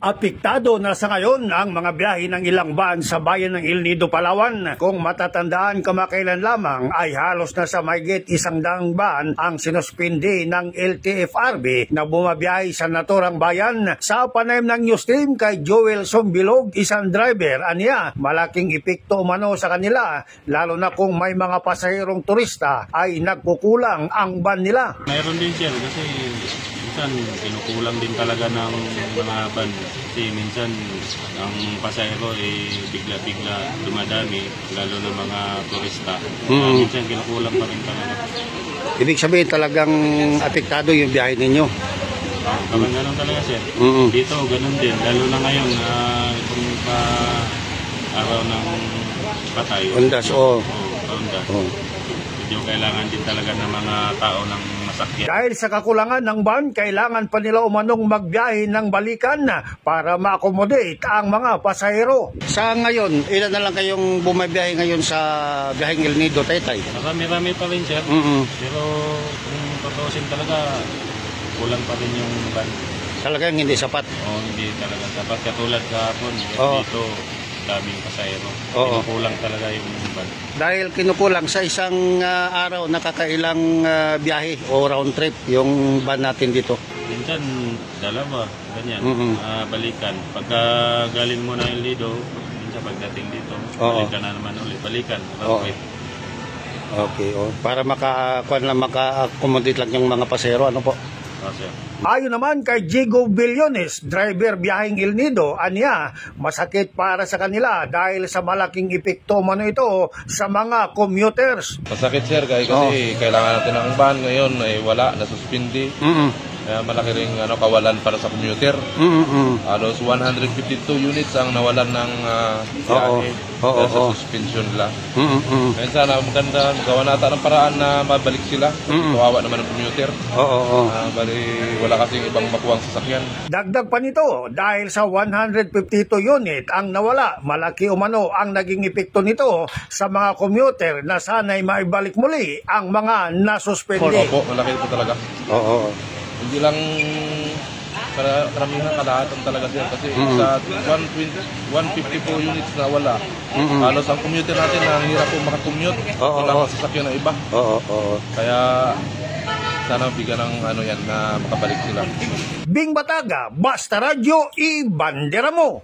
Apektado na sa ngayon ang mga biyahe ng ilang van sa bayan ng El Nido, Palawan. Kung matatandaan kamakailan lamang ay halos na sa mahigit 100 van ang sinuspindi ng LTFRB na bumabiyahe sa naturang bayan. Sa panayam ng Newstream kay Joel Sombilog, isang driver, aniya malaking epekto umano sa kanila, lalo na kung may mga pasahirong turista ay nagkukulang ang van nila. Mayroon din siya kasi minsan kinukulang din talaga ng mga van kasi minsan ang pasahero bigla-bigla dumadami, lalo na mga turista. Minsan kinukulang pa rin talaga. Ibig sabihin talagang apektado yung biyahe ninyo? Kapag ganun talaga sir. Dito ganun din, lalo na ngayon itong araw ng patay. Undas o? Undas. Medyo kailangan din talaga ng mga tao ng masakyan. Dahil sa kakulangan ng van, kailangan pa nila umanong magbiyahe ng balikan para ma-accommodate ang mga pasahero. Sa ngayon, ilan na lang kayong bumabiyahe ngayon sa biyaheng El Nido, Taytay? Marami pa rin sir. Pero kung tutusin talaga, kulang pa rin yung van. Talagang hindi sapat? Oo, hindi talaga sapat. Katulad kahapon, dito daming pasahero. Kinukulang talaga yung van. Dahil kinukulang sa isang araw, nakakailang biyahe o round trip yung van natin dito? Minsan, dalawa, ganyan, balikan. Pagka galing mo na El Nido, minsan pagdating dito, balikan na naman ulit, balikan, round trip. Okay, para maka-accommodate lang yung mga pasahero, ano po? Ayon naman kay Jigo Billones, driver biyaheng El Nido, aniya masakit para sa kanila dahil sa malaking epekto mano ito sa mga commuters. Masakit sir kasi kailangan natin ng van ngayon ay wala, nasuspindi. Kaya malaki rin kawalan para sa commuter. Halos 152 units ang nawalan ng biyahe sa suspension nila. Kaya sana maganda, magawa natin ng paraan na mabalik sila. Kawawa naman ng commuter. Bali, wala kasing ibang makuwang sasakyan. Dagdag pa nito, dahil sa 152 unit ang nawala, malaki umano ang naging epekto nito sa mga commuter na sana'y maibalik muli ang mga nasuspende. Opo, malaki po talaga. Hindi lang karamihan kalahatan talaga sir kasi sa 154 units na wala. Halos ang commuter natin hirap po makakommute. Wala sasakyan na iba. Kaya sana bigyan ng yan na makabalik sila. Bing Bataga, Basta Radyo, i-bandera mo!